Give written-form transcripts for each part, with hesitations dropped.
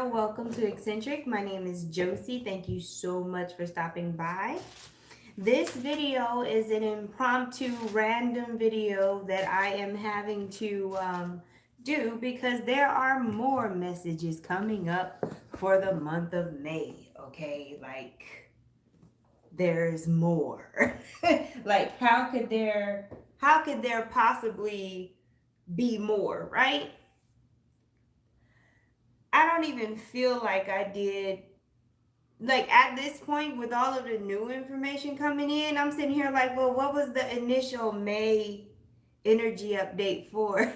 Hello, welcome to Eccentric. My name is Josie. Thank you so much for stopping by. This video is an impromptu random video that I am having to do because there are more messages coming up for the month of May. Okay, like there's more. Like how could there possibly be more, right? I don't even feel like I did, like at this point with all of the new information coming in. I'm sitting here like, well, what was the initial May energy update for?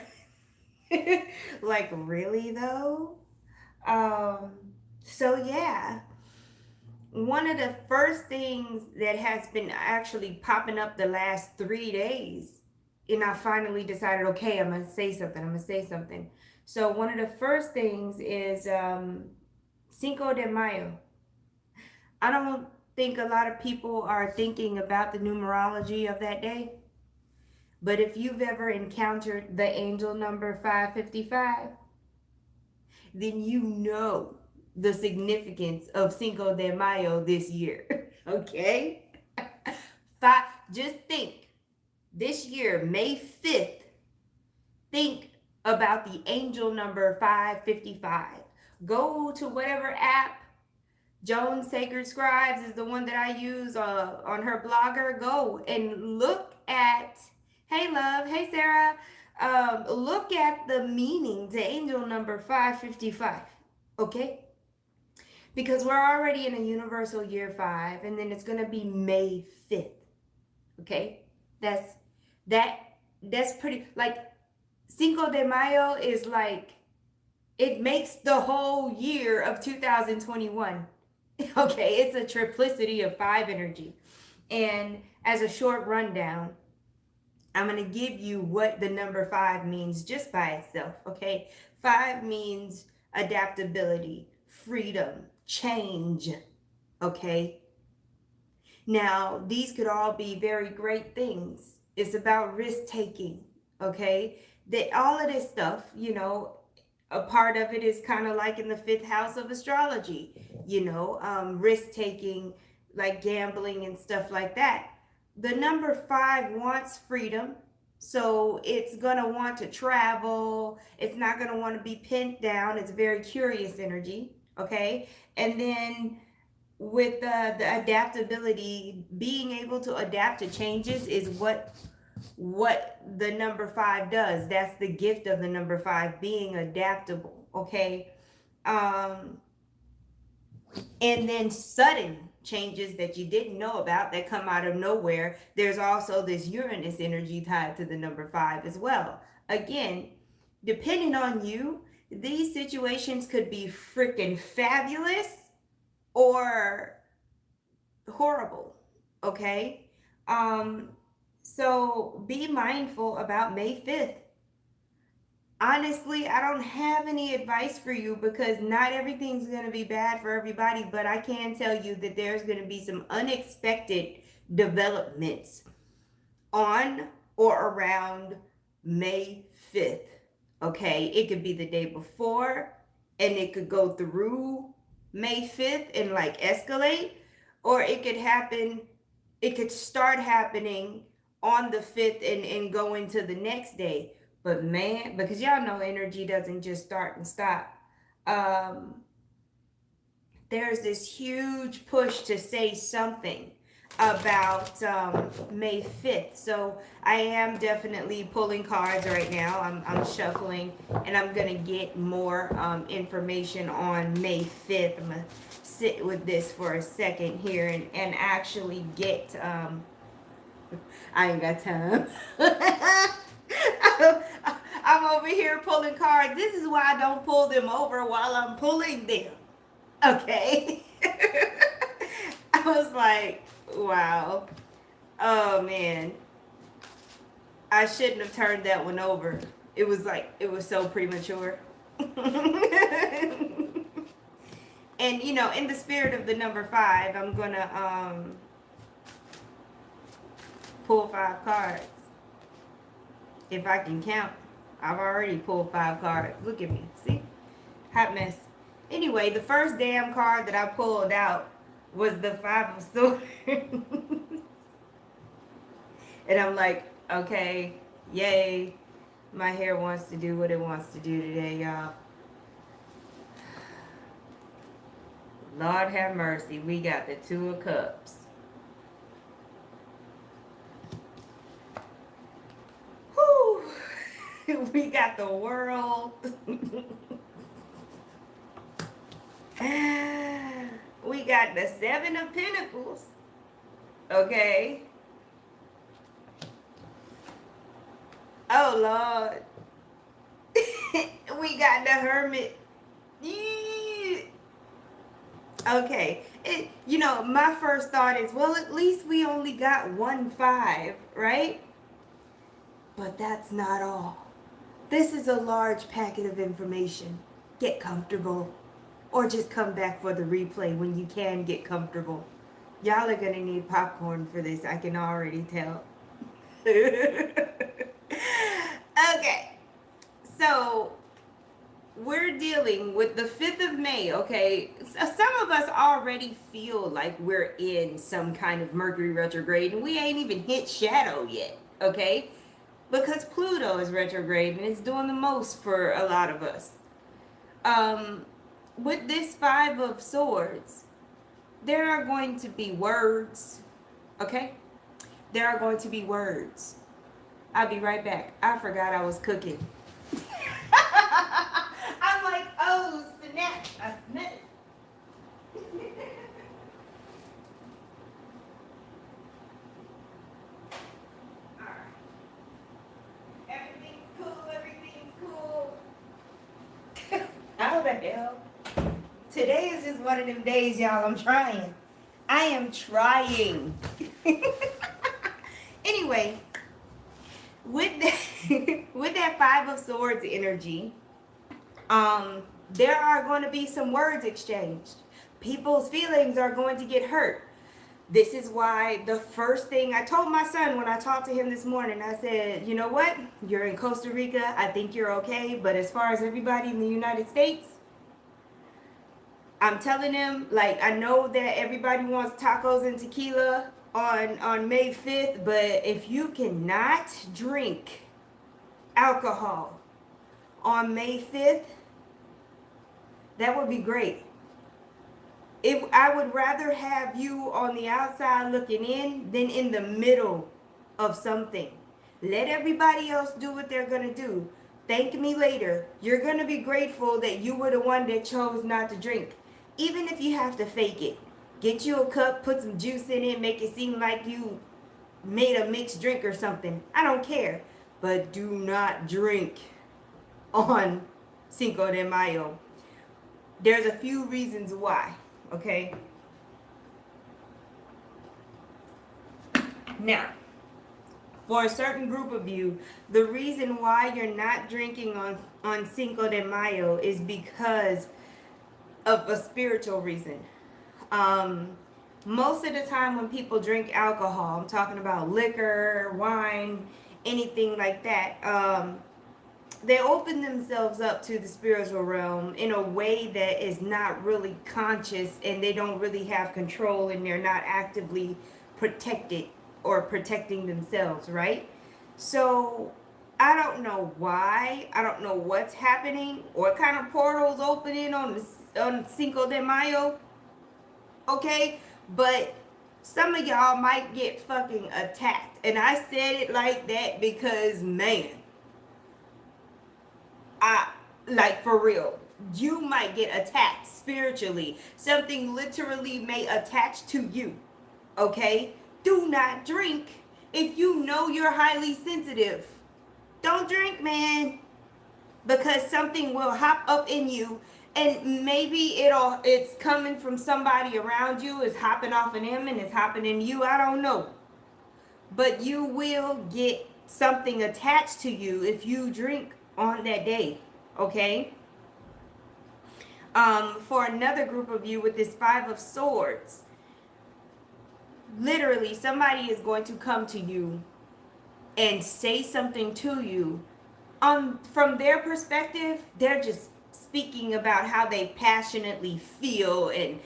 Like, really though? Um, so yeah. One of the first things that has been actually popping up the last 3 days, and I finally decided, okay, I'm gonna say something. I'm gonna say something. So one of the first things is Cinco de Mayo. I don't think a lot of people are thinking about the numerology of that day. But if you've ever encountered the angel number 555, then you know the significance of Cinco de Mayo this year. Okay? Five, just think this year, May 5th, think about the angel number 555. Go to whatever app. Joan Sacred Scribes is the one that I use on her blogger. Go and look at, hey love, hey Sarah, look at the meaning to angel number 555, okay? Because we're already in a universal year 5, and then it's going to be May 5th, okay? That's, that, that's pretty, like, Cinco de Mayo is like, it makes the whole year of 2021. Okay, it's a triplicity of 5 energy. And as a short rundown, I'm going to give you what the number 5 means just by itself. Okay, 5 means adaptability, freedom, change. Okay, now these could all be very great things. It's about risk taking. Okay, that all of this stuff, a part of it is kind of like in the 5th house of astrology, risk taking, like gambling and stuff like that. The number 5 wants freedom, so it's going to want to travel. It's not going to want to be pinned down. It's very curious energy, okay? And then with the adaptability, being able to adapt to changes is what the number 5 does. That's the gift of the number 5, being adaptable, okay? And then sudden changes that you didn't know about that come out of nowhere. There's also this Uranus energy tied to the number 5 as well. Again, depending on you, these situations could be freaking fabulous or horrible, okay? So be mindful about May 5th. Honestly, I don't have any advice for you because not everything's going to be bad for everybody, but I can tell you that there's going to be some unexpected developments on or around May 5th. Okay, it could be the day before and it could go through May 5th and like escalate, or it could start happening on the 5th and go into the next day. But man, because y'all know energy doesn't just start and stop. Um, there's this huge push to say something about May 5th. So I am definitely pulling cards right now. I'm shuffling and I'm going to get more information on May 5th. I'm going to sit with this for a second here and actually get, I ain't got time. I'm over here pulling cards. This is why I don't pull them over while I'm pulling them. Okay. I was like, wow. Oh man. I shouldn't have turned that one over. It was so premature. And in the spirit of the number 5, I'm gonna pull 5 cards. If I can count. I've already pulled 5 cards. Look at me. See? Hot mess. Anyway, the first damn card that I pulled out was the Five of Swords. And I'm like, okay, yay. My hair wants to do what it wants to do today, y'all. Lord have mercy. We got the Two of Cups. Whew. We got the World. We got the Seven of Pentacles. Okay. Oh, Lord. We got the Hermit. Okay. My first thought is, well, at least we only got 1 5, right? But that's not all. This is a large packet of information. Get comfortable. Or just come back for the replay when you can get comfortable. Y'all are going to need popcorn for this. I can already tell. Okay. So, we're dealing with the 5th of May, okay? Some of us already feel like we're in some kind of Mercury retrograde, and we ain't even hit shadow yet, okay? Because Pluto is retrograde, and it's doing the most for a lot of us. With this Five of Swords, there are going to be words, okay? There are going to be words. I'll be right back. I forgot I was cooking. I'm like, oh, snap. I snap. Alright. Everything's cool. How the hell? Today is just one of them days, y'all. I'm trying. I am trying. Anyway, with that Five of Swords energy, there are going to be some words exchanged. People's feelings are going to get hurt. This is why the first thing I told my son when I talked to him this morning, I said, you know what? You're in Costa Rica. I think you're okay. But as far as everybody in the United States, I'm telling him, like, I know that everybody wants tacos and tequila on May 5th, but if you cannot drink alcohol on May 5th, that would be great. I would rather have you on the outside looking in than in the middle of something. Let everybody else do what they're going to do. Thank me later. You're going to be grateful that you were the one that chose not to drink. Even if you have to fake it. Get you a cup, put some juice in it, make it seem like you made a mixed drink or something. I don't care. But do not drink on Cinco de Mayo. There's a few reasons why, okay? Now, for a certain group of you, the reason why you're not drinking on Cinco de Mayo is because of a spiritual reason. Most of the time when people drink alcohol, I'm talking about liquor, wine, anything like that, they open themselves up to the spiritual realm in a way that is not really conscious, and they don't really have control, and they're not actively protected or protecting themselves, right? So I don't know why. I don't know what's happening, or what kind of portals opening on Cinco de Mayo. Okay, but some of y'all might get fucking attacked. And I said it like that because, man, like, for real, you might get attacked spiritually. Something literally may attach to you. Okay? Do not drink if you know you're highly sensitive. Don't drink, man. Because something will hop up in you, and maybe it's coming from somebody around you, it's hopping off of them and it's hopping in you. I don't know. But you will get something attached to you if you drink on that day. Okay? For another group of you with this Five of Swords, literally somebody is going to come to you and say something to you. From their perspective, they're just speaking about how they passionately feel, and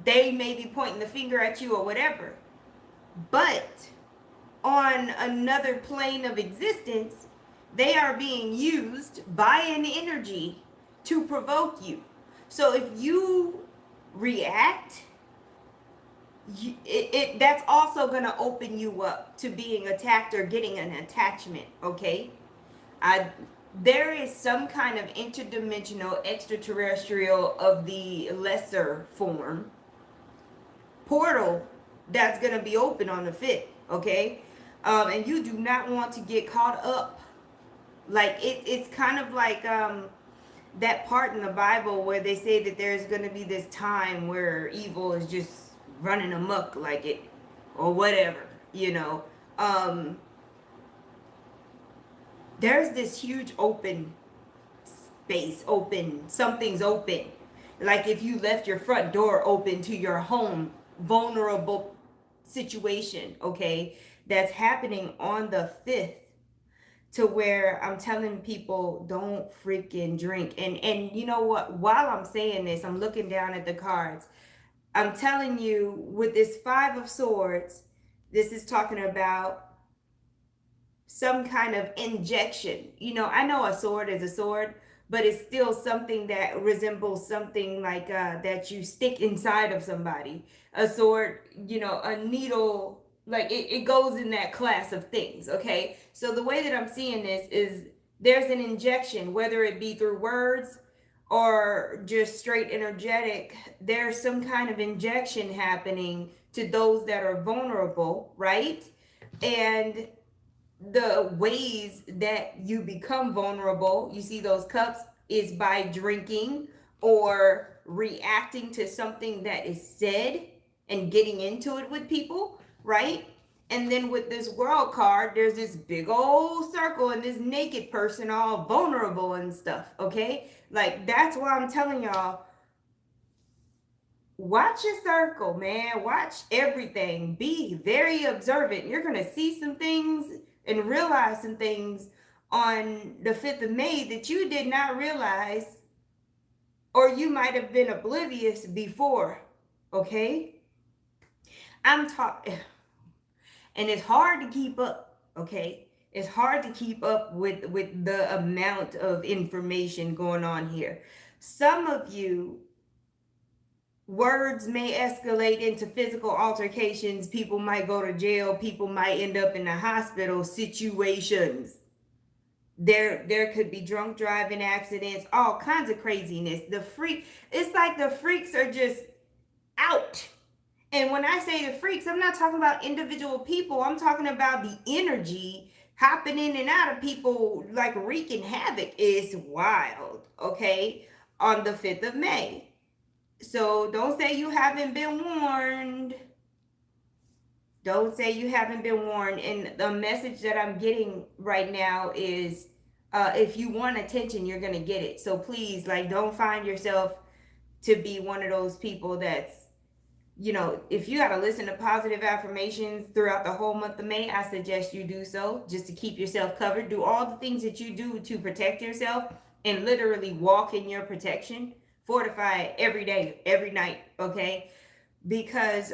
they may be pointing the finger at you or whatever, but on another plane of existence, they are being used by an energy to provoke you. So if you react, that's also going to open you up to being attacked or getting an attachment. Okay, I there is some kind of interdimensional extraterrestrial of the lesser form portal that's going to be open on the 5th. Okay, and you do not want to get caught up. Like it's kind of like that part in the Bible where they say that there's going to be this time where evil is just running amok, like it, or whatever. There's this huge open space, something's open. Like if you left your front door open to your home, vulnerable situation, okay, that's happening on the 5th, to where I'm telling people don't freaking drink. And you know what? While I'm saying this, I'm looking down at the cards. I'm telling you, with this 5 of Swords, this is talking about some kind of injection. I know a sword is a sword, but it's still something that resembles something like that you stick inside of somebody. A sword, a needle, like it goes in that class of things. Okay, so the way that I'm seeing this is there's an injection, whether it be through words or just straight energetic. There's some kind of injection happening to those that are vulnerable, right? And the ways that you become vulnerable, you see those cups, is by drinking or reacting to something that is said and getting into it with people, right? And then with this World card, there's this big old circle and this naked person all vulnerable and stuff. Okay, like that's why I'm telling y'all, watch your circle, man. Watch everything. Be very observant. You're gonna see some things and realize some things on the 5th of May that you did not realize, or you might have been oblivious before. Okay, I'm talking, and it's hard to keep up. Okay, it's hard to keep up with the amount of information going on here. Some of you, words may escalate into physical altercations. People might go to jail. People might end up in the hospital situations. There could be drunk driving accidents, all kinds of craziness. It's like the freaks are just out. And when I say the freaks, I'm not talking about individual people. I'm talking about the energy hopping in and out of people, like wreaking havoc. Is wild. Okay, on the 5th of May. So don't say you haven't been warned. Don't say you haven't been warned. And the message that I'm getting right now is, if you want attention, you're going to get it. So please, like, don't find yourself to be one of those people that's, if you got to listen to positive affirmations throughout the whole month of May, I suggest you do so, just to keep yourself covered. Do all the things that you do to protect yourself, and literally walk in your protection. Fortify it every day, every night. Okay, because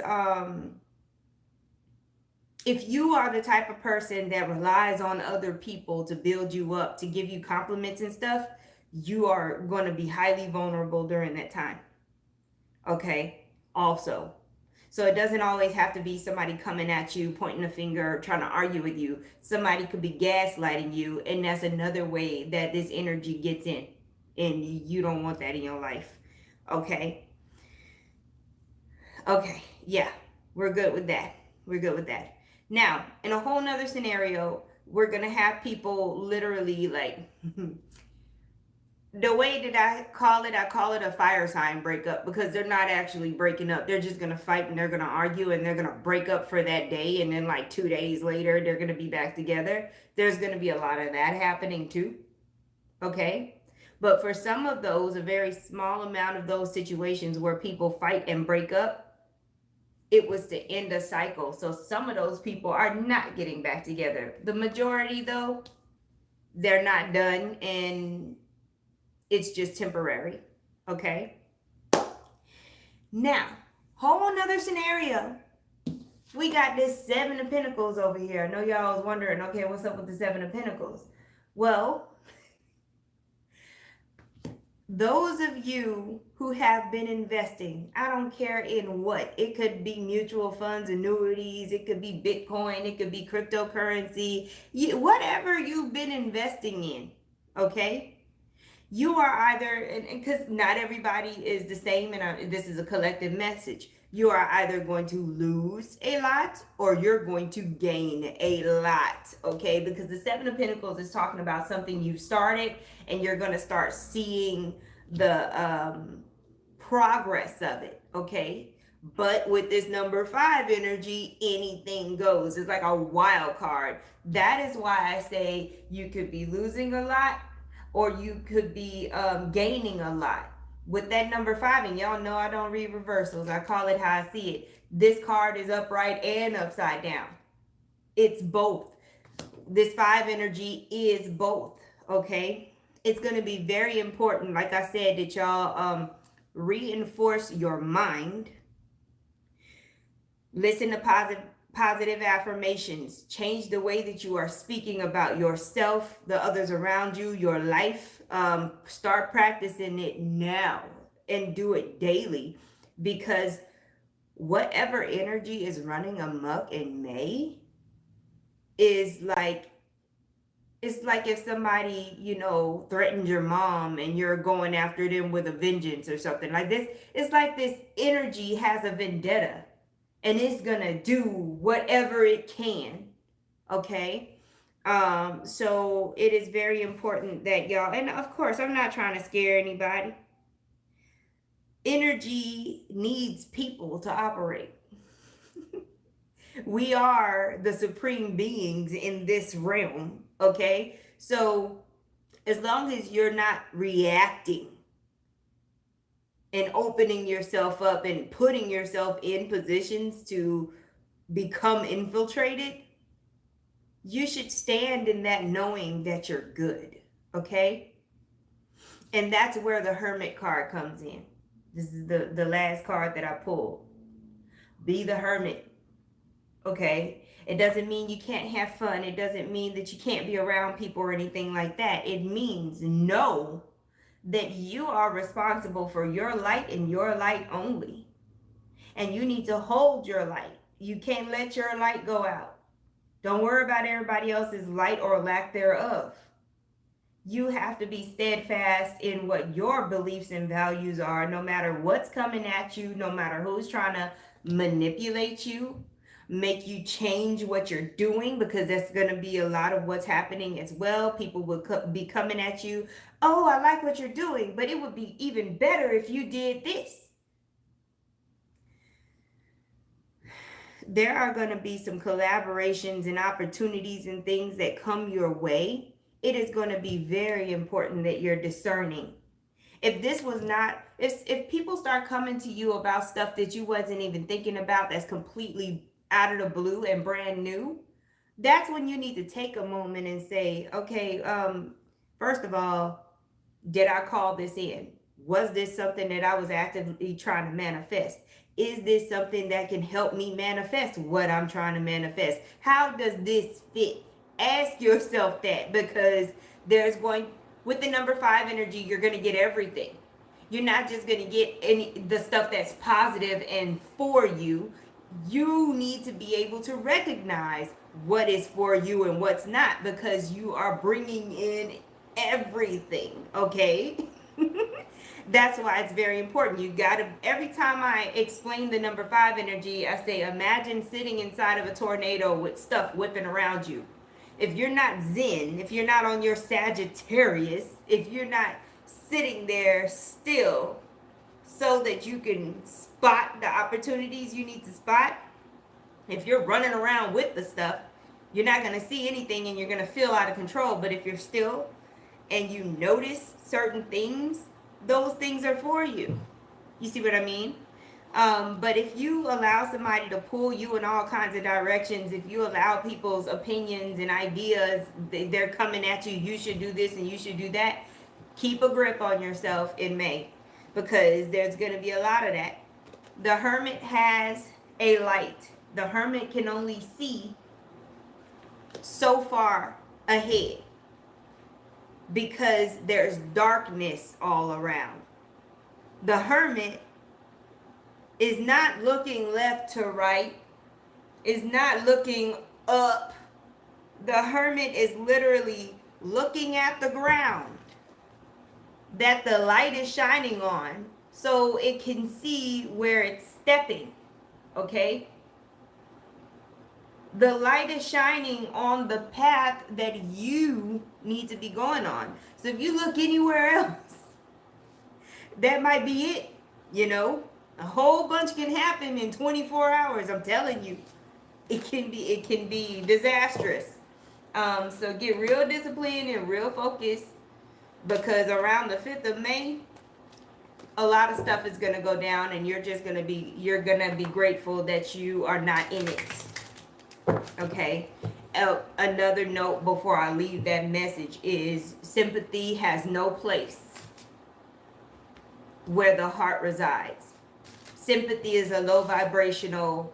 if you are the type of person that relies on other people to build you up, to give you compliments and stuff, you are going to be highly vulnerable during that time. Okay, also. So it doesn't always have to be somebody coming at you, pointing a finger, trying to argue with you. Somebody could be gaslighting you, and that's another way that this energy gets in. And you don't want that in your life. Okay? Okay, yeah, we're good with that. We're good with that. Now, in a whole nother scenario, we're going to have people literally like, the way that I call it a fire sign breakup, because they're not actually breaking up. They're just going to fight and they're going to argue and they're going to break up for that day. And then like 2 days later, they're going to be back together. There's going to be a lot of that happening too. Okay? But for some of those, a very small amount of those situations where people fight and break up, it was to end a cycle. So some of those people are not getting back together. The majority, though, they're not done. And It's just temporary. Okay. Now, whole nother scenario. We got this Seven of Pentacles over here. I know y'all was wondering, okay, what's up with the Seven of Pentacles? Well, those of you who have been investing, I don't care in what, it could be mutual funds, annuities, it could be Bitcoin, it could be cryptocurrency, whatever you've been investing in, okay? You are either, and because not everybody is the same, and this is a collective message, you are either going to lose a lot or you're going to gain a lot, okay? Because the Seven of Pentacles is talking about something you've started and you're going to start seeing the progress of it, okay? But with this number 5 energy, anything goes. It's like a wild card. That is why I say you could be losing a lot or you could be gaining a lot. With that number 5, and y'all know I don't read reversals, I call it how I see it. This card is upright and upside down. It's both. This 5 energy is both, okay? It's going to be very important, like I said, that y'all reinforce your mind. Listen to positive affirmations. Change the way that you are speaking about yourself, the others around you, your life. Start practicing it now and do it daily, because whatever energy is running amok in May is like, it's like if somebody, threatened your mom and you're going after them with a vengeance or something like this. It's like this energy has a vendetta and it's gonna do whatever it can. Okay. So it is very important that y'all, and of course, I'm not trying to scare anybody. Energy needs people to operate. We are the supreme beings in this realm, okay? So as long as you're not reacting and opening yourself up and putting yourself in positions to become infiltrated, you should stand in that knowing that you're good, okay? And that's where the Hermit card comes in. This is the last card that I pulled. Be the hermit. Okay, it doesn't mean you can't have fun. It doesn't mean that you can't be around people or anything like that. It means know that you are responsible for your light and your light only. And you need to hold your light. You can't let your light go out. Don't worry about everybody else's light or lack thereof. You have to be steadfast in what your beliefs and values are, no matter what's coming at you, no matter who's trying to manipulate you, make you change what you're doing, because that's going to be a lot of what's happening as well. People will be coming at you. Oh, I like what you're doing, but it would be even better if you did this. There are going to be some collaborations and opportunities and things that come your way. It is going to be very important that you're discerning. If this was not, if people start coming to you about stuff that you wasn't even thinking about, that's completely out of the blue and brand new, that's when you need to take a moment and say, okay, first of all, did I call this in? Was this something that I was actively trying to manifest? Is this something that can help me manifest what I'm trying to manifest? How does this fit? Ask yourself that, because with the number 5 energy, you're going to get everything. You're not just going to get the stuff that's positive and for you. You need to be able to recognize what is for you and what's not, because you are bringing in everything, okay? That's why it's very important. You got to, every time I explain the number 5 energy, I say, imagine sitting inside of a tornado with stuff whipping around you. If you're not zen, if you're not on your Sagittarius, if you're not sitting there still so that you can spot the opportunities you need to spot, if you're running around with the stuff, you're not going to see anything and you're going to feel out of control. But if you're still and you notice certain things, those things are for you. You see what I mean? But if you allow somebody to pull you in all kinds of directions, if you allow people's opinions and ideas, they're coming at you, you should do this and you should do that, Keep a grip on yourself in May, because there's going to be a lot of that. The Hermit has a light. The Hermit can only see so far ahead because there's darkness all around. The Hermit is not looking left to right, is not looking up. The Hermit is literally looking at the ground that the light is shining on so it can see where it's stepping. Okay? The light is shining on the path that you need to be going on. So if you look anywhere else, that might be it. You know, a whole bunch can happen in 24 hours. I'm telling you, it can be disastrous. So get real disciplined and real focused, because around the 5th of May, a lot of stuff is gonna go down, and you're gonna be grateful that you are not in it. Okay. Another note before I leave that message is sympathy has no place where the heart resides. Sympathy is a low vibrational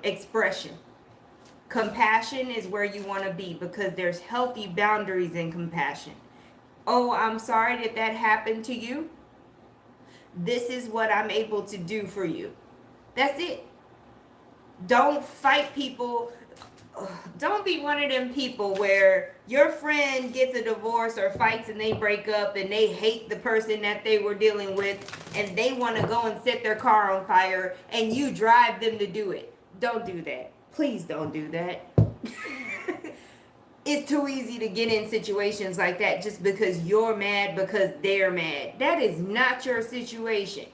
expression. Compassion is where you want to be, because there's healthy boundaries in compassion. Oh, I'm sorry that happened to you. This is what I'm able to do for you. That's it. Don't fight people. Don't be one of them people where your friend gets a divorce or fights and they break up and they hate the person that they were dealing with and they want to go and set their car on fire and you drive them to do it. Don't do that. Please don't do that. It's too easy to get in situations like that just because you're mad because they're mad. That is not your situation.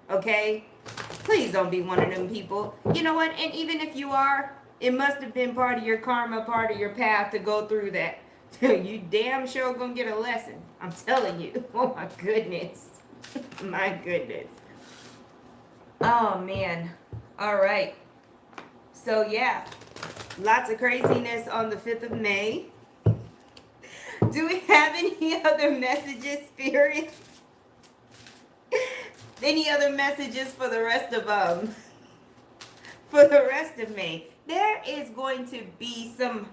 Okay? Please don't be one of them people. You know what? And even if you are, it must have been part of your karma, part of your path to go through that. You damn sure gonna get a lesson. I'm telling you. Oh my goodness. My goodness. Oh man. All right. So yeah, lots of craziness on the 5th of May. Do we have any other messages, Spirit? Any other messages for the rest of May? There is going to be some,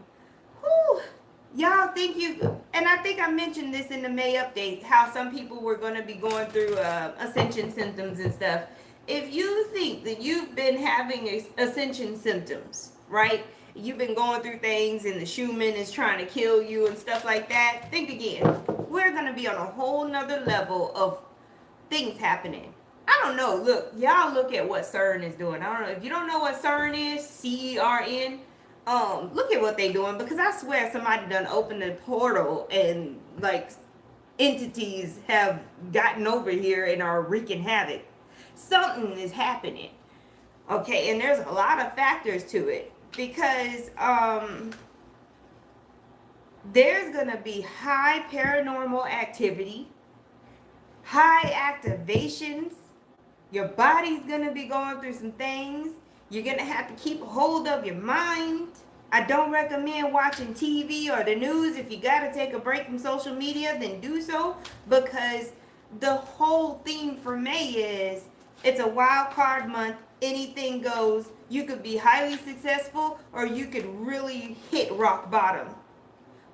y'all think you, and I think I mentioned this in the May update, how some people were going to be going through ascension symptoms and stuff. If you think that you've been having ascension symptoms, right? You've been going through things and the Schumann is trying to kill you and stuff like that, think again. We're going to be on a whole nother level of things happening. I don't know. Look, y'all look at what CERN is doing. I don't know. If you don't know what CERN is, CERN, look at what they're doing, because I swear somebody done opened a portal and like entities have gotten over here and are wreaking havoc. Something is happening. Okay, and there's a lot of factors to it, because there's going to be high paranormal activity, high activations. Your body's going to be going through some things. You're going to have to keep a hold of your mind. I don't recommend watching TV or the news. If you got to take a break from social media, then do so, because the whole theme for May is it's a wild card month. Anything goes. You could be highly successful or you could really hit rock bottom.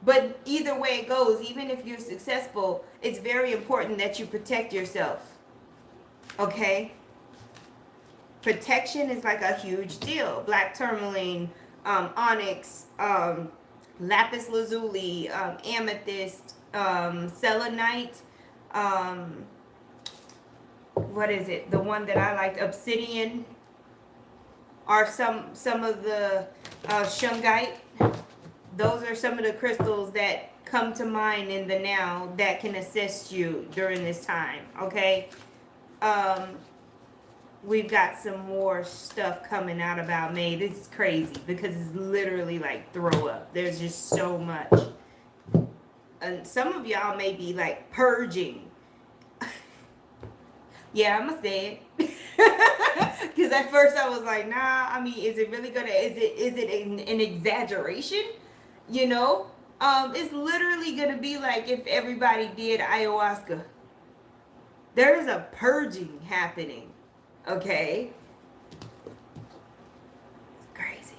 But either way it goes, even if you're successful, it's very important that you protect yourself. Okay? Protection is like a huge deal. Black tourmaline, onyx, lapis lazuli, amethyst, selenite, what is it? The one that I like, obsidian, are some of the shungite. Those are some of the crystals that come to mind in the now that can assist you during this time. Okay? We've got some more stuff coming out about May. This is crazy because it's literally like throw up. There's just so much. And some of y'all may be like purging. Yeah, I'm gonna say it. Because at first I was like, nah, I mean, is it really gonna, is it an exaggeration? You know? It's literally gonna be like if everybody did ayahuasca. There is a purging happening. Okay? Crazy.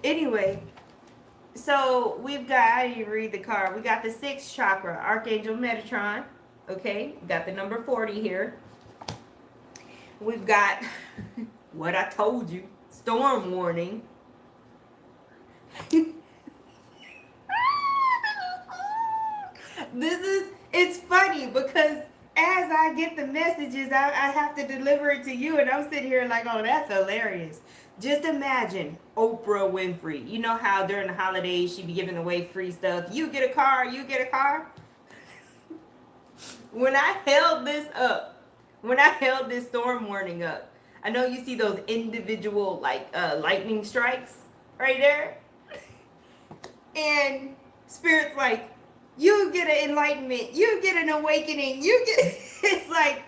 Anyway, so we've got, I didn't even read the card. We got the sixth chakra, Archangel Metatron. Okay, we got the number 40 here. We've got what I told you, storm warning. It's funny because as I get the messages, I have to deliver it to you, and I'm sitting here like, oh, that's hilarious. Just imagine Oprah Winfrey. You know how during the holidays she be giving away free stuff. You get a car, you get a car. When I held this up, when I held this storm warning up, I know you see those individual like lightning strikes right there, and Spirit's like, you get an enlightenment, you get an awakening, you get. It's like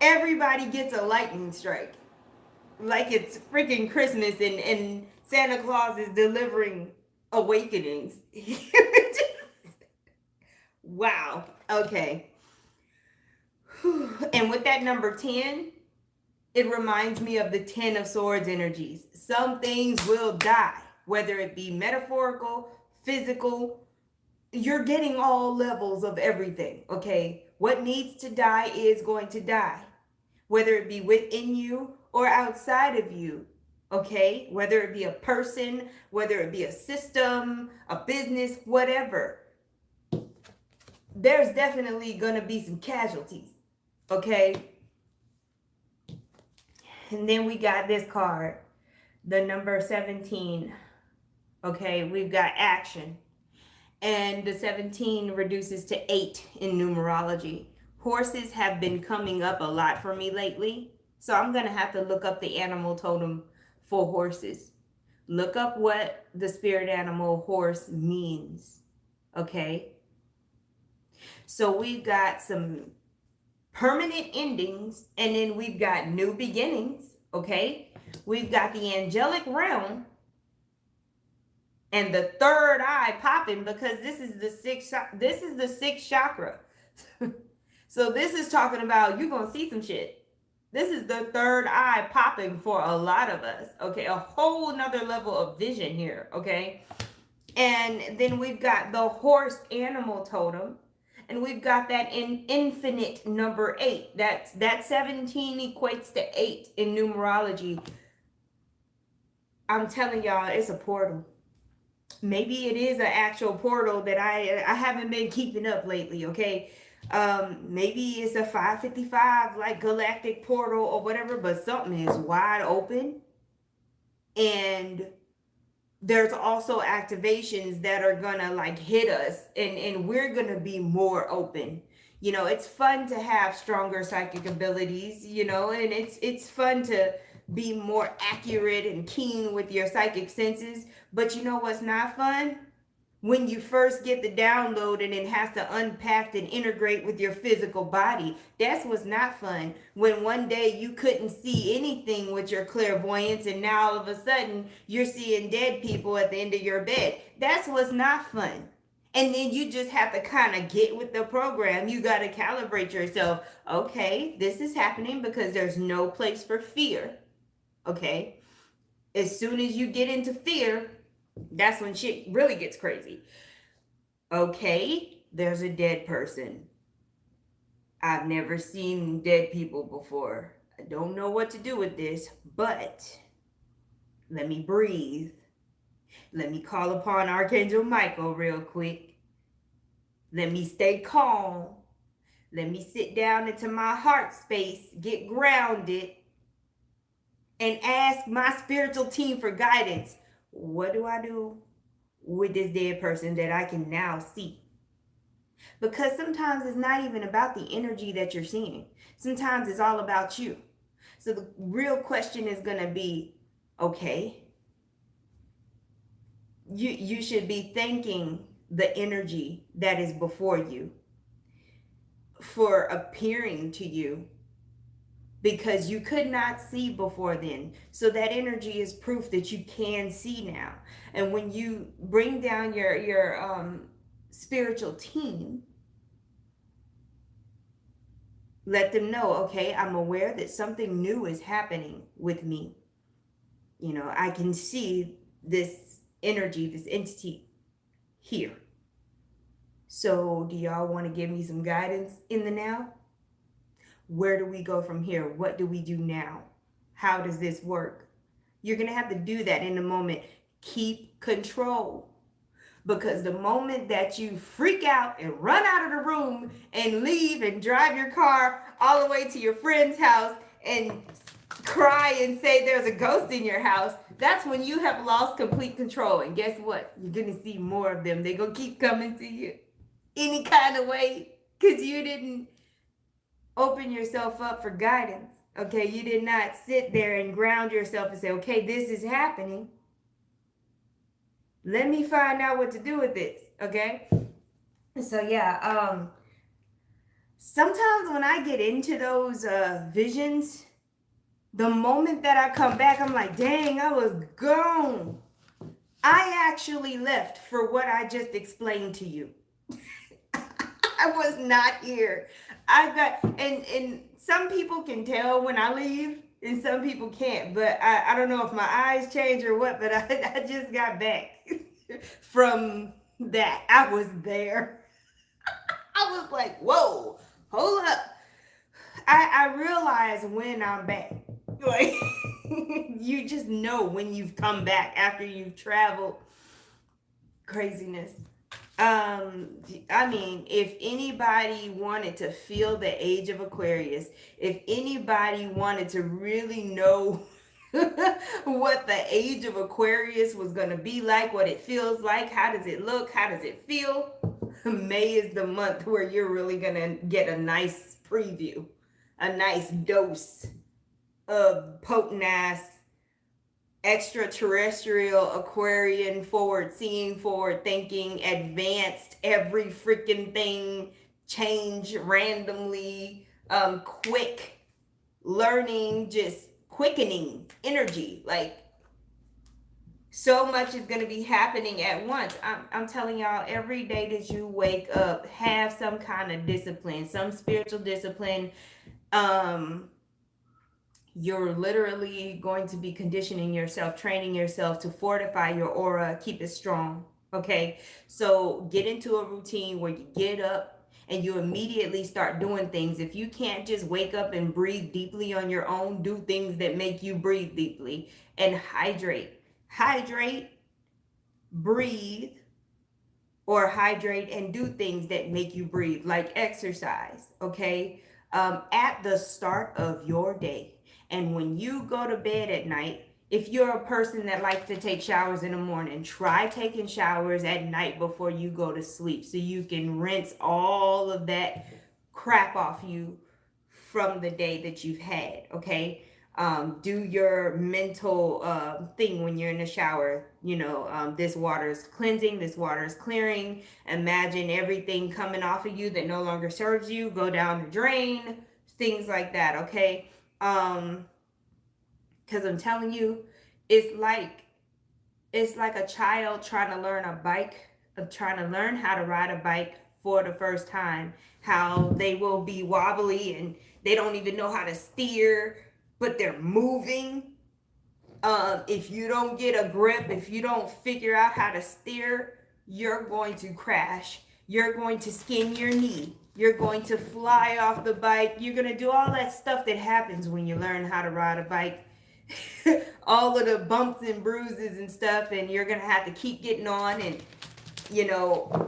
everybody gets a lightning strike, like it's freaking Christmas and Santa Claus is delivering awakenings. Wow. Okay. And with that number 10, it reminds me of the 10 of Swords energies. Some things will die, whether it be metaphorical, physical. You're getting all levels of everything, okay? What needs to die is going to die, whether it be within you or outside of you, okay? Whether it be a person, whether it be a system, a business, whatever. There's definitely going to be some casualties, okay? And then we got this card, the number 17. Okay, we've got action. And the 17 reduces to 8 in numerology. Horses have been coming up a lot for me lately. So I'm going to have to look up the animal totem for horses. Look up what the spirit animal horse means. Okay? So we've got some permanent endings, and then we've got new beginnings. Okay? We've got the angelic realm and the third eye popping, because this is the sixth chakra. So this is talking about you gonna see some shit. This is the third eye popping for a lot of us. Okay, a whole nother level of vision here. Okay, and then we've got the horse animal totem, and we've got that in infinite number 8. That 17 equates to 8 in numerology. I'm telling y'all, it's a portal. Maybe it is an actual portal that I haven't been keeping up lately. Okay, maybe it's a 555 like galactic portal or whatever, but something is wide open, and there's also activations that are gonna like hit us, and we're gonna be more open. You know, it's fun to have stronger psychic abilities, you know, and it's fun to be more accurate and keen with your psychic senses. But you know what's not fun? When you first get the download and it has to unpack and integrate with your physical body. That's what's not fun. When one day you couldn't see anything with your clairvoyance, and now all of a sudden you're seeing dead people at the end of your bed. That's what's not fun. And then you just have to kind of get with the program. You got to calibrate yourself. Okay, this is happening because there's no place for fear. Okay, as soon as you get into fear, that's when shit really gets crazy. Okay, there's a dead person. I've never seen dead people before. I don't know what to do with this, but let me breathe. Let me call upon Archangel Michael real quick. Let me stay calm. Let me sit down into my heart space, get grounded, and ask my spiritual team for guidance. What do I do with this dead person that I can now see? Because sometimes it's not even about the energy that you're seeing. Sometimes it's all about you. So the real question is going to be, okay, you should be thanking the energy that is before you for appearing to you because you could not see before then. So that energy is proof that you can see now. And when you bring down your spiritual team, let them know, okay, I'm aware that something new is happening with me. I can see this energy, this entity here. So, do y'all want to give me some guidance in the now? Where do we go from here? What do we do now? How does this work? You're going to have to do that in the moment. Keep control. Because the moment that you freak out and run out of the room and leave and drive your car all the way to your friend's house and cry and say there's a ghost in your house, that's when you have lost complete control. And guess what? You're going to see more of them. They're going to keep coming to you any kind of way because you didn't open yourself up for guidance. Okay, you did not sit there and ground yourself and say, okay, this is happening. Let me find out what to do with this. Okay. So yeah, sometimes when I get into those visions, the moment that I come back, I'm like, dang, I was gone. I actually left for what I just explained to you. I was not here. And some people can tell when I leave and some people can't, but I don't know if my eyes change or what, but I just got back from that. I was there. I was like, whoa, hold up. I realize when I'm back. Like, you just know when you've come back after you've traveled. Craziness. I mean, if anybody wanted to feel the age of Aquarius, if anybody wanted to really know what the age of Aquarius was going to be like, what it feels like, how does it look, how does it feel, May is the month where you're really going to get a nice preview, a nice dose of potent ass extraterrestrial, Aquarian, forward seeing, forward thinking, advanced, every freaking thing change randomly, quick learning, just quickening energy. Like, so much is going to be happening at once. I'm telling y'all, every day that you wake up, have some kind of discipline, some spiritual discipline. You're literally going to be conditioning yourself, training yourself to fortify your aura, keep it strong. Okay, so get into a routine where you get up and you immediately start doing things. If you can't just wake up and breathe deeply on your own, do things that make you breathe deeply. And hydrate, breathe, or hydrate and do things that make you breathe, like exercise. Okay, at the start of your day. And when you go to bed at night, if you're a person that likes to take showers in the morning, try taking showers at night before you go to sleep so you can rinse all of that crap off you from the day that you've had. Okay, do your mental thing when you're in the shower. This water is cleansing, this water is clearing. Imagine everything coming off of you that no longer serves you go down the drain, things like that. Okay, because I'm telling you, it's like a child trying to learn how to ride a bike for the first time. How they will be wobbly and they don't even know how to steer, but they're moving. If you don't get a grip, if you don't figure out how to steer, you're going to crash. You're going to skin your knee. You're going to fly off the bike. You're going to do all that stuff that happens when you learn how to ride a bike. All of the bumps and bruises and stuff, and you're going to have to keep getting on and,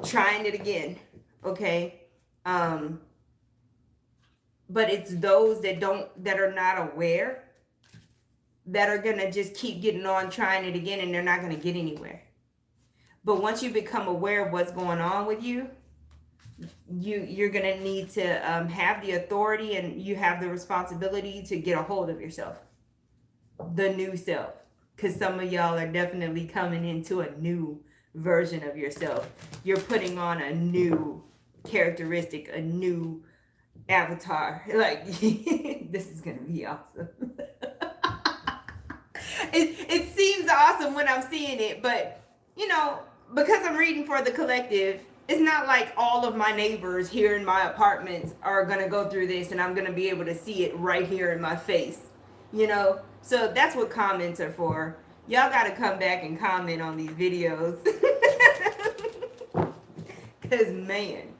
trying it again. Okay? But it's those that are not aware that are going to just keep getting on, trying it again, and they're not going to get anywhere. But once you become aware of what's going on with you, you're going to need to have the authority, and you have the responsibility to get a hold of yourself, the new self, because some of y'all are definitely coming into a new version of yourself. You're putting on a new characteristic, a new avatar. Like, this is gonna be awesome. It seems awesome when I'm seeing it, but you know, because I'm reading for the collective, it's not like all of my neighbors here in my apartments are gonna go through this and I'm gonna be able to see it right here in my face. You know? So that's what comments are for. Y'all gotta come back and comment on these videos. Cause man,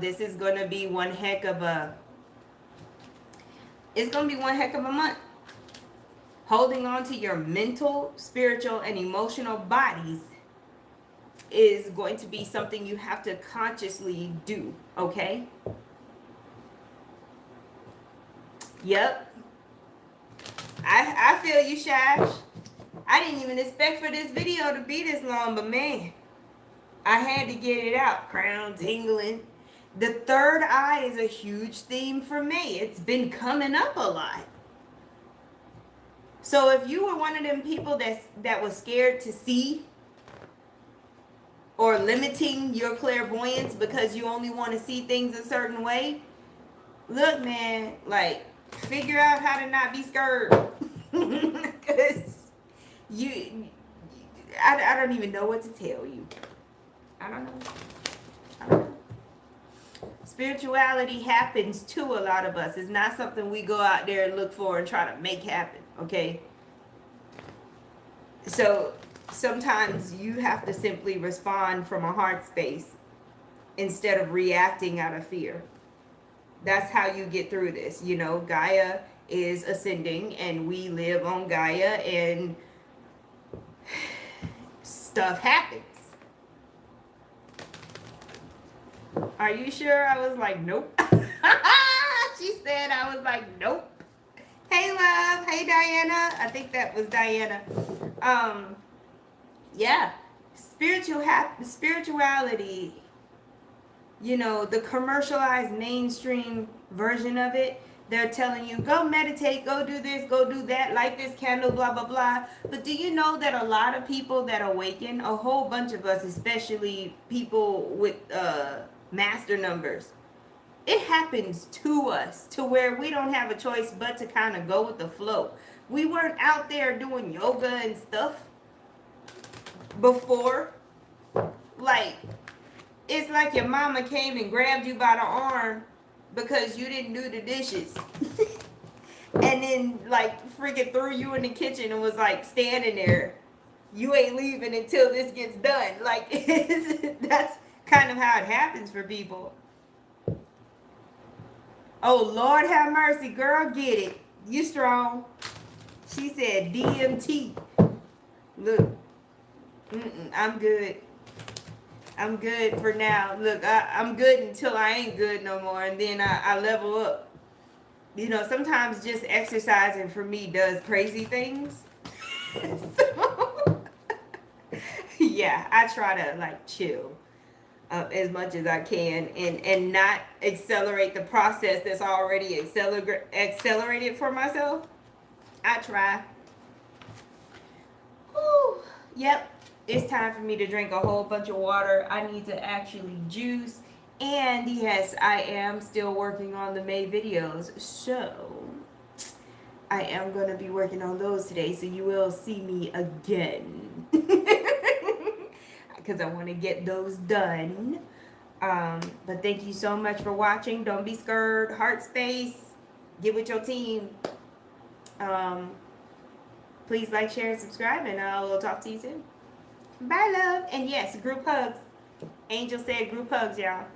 this is gonna be one heck of a it's gonna be one heck of a month. Holding on to your mental, spiritual, and emotional bodies is going to be something you have to consciously do, okay? Yep. I feel you, Shash. I didn't even expect for this video to be this long, but man, I had to get it out. Crown tingling. The third eye is a huge theme for me. It's been coming up a lot. So if you were one of them people that was scared to see or limiting your clairvoyance because you only want to see things a certain way, look, man, like, figure out how to not be scared. Because I don't even know what to tell you. I don't know. Spirituality happens to a lot of us. It's not something we go out there and look for and try to make happen, okay? So sometimes you have to simply respond from a heart space instead of reacting out of fear. That's how you get through this. You know, Gaia is ascending and we live on Gaia and stuff happens. Are you sure? I was like, nope. She said, I was like, nope. Hey, love. Hey, Diana. I think that was Diana. Yeah. Spirituality, you know, the commercialized mainstream version of it, they're telling you, go meditate, go do this, go do that, light this candle, blah, blah, blah. But do you know that a lot of people that awaken, a whole bunch of us, especially people with master numbers, it happens to us to where we don't have a choice but to kind of go with the flow. We weren't out there doing yoga and stuff before. Like, it's like your mama came and grabbed you by the arm because you didn't do the dishes. And then, like, freaking threw you in the kitchen and was like standing there. You ain't leaving until this gets done. Like, that's kind of how it happens for people. Oh, Lord have mercy, girl, get it. You strong. She said DMT. Look, I'm good. I'm good for now. Look, I'm good until I ain't good no more, and then I level up. You know, sometimes just exercising for me does crazy things. So, yeah, I try to, like, chill as much as I can and not accelerate the process that's already accelerated for myself. I try. Whew. Yep. It's time for me to drink a whole bunch of water. I need to actually juice. And yes, I am still working on the May videos. So I am going to be working on those today. So you will see me again. Because I want to get those done. But thank you so much for watching. Don't be scared. Heart space. Get with your team. Please like, share, and subscribe. And I will talk to you soon. Bye, love. And yes, group hugs. Angel said group hugs, y'all.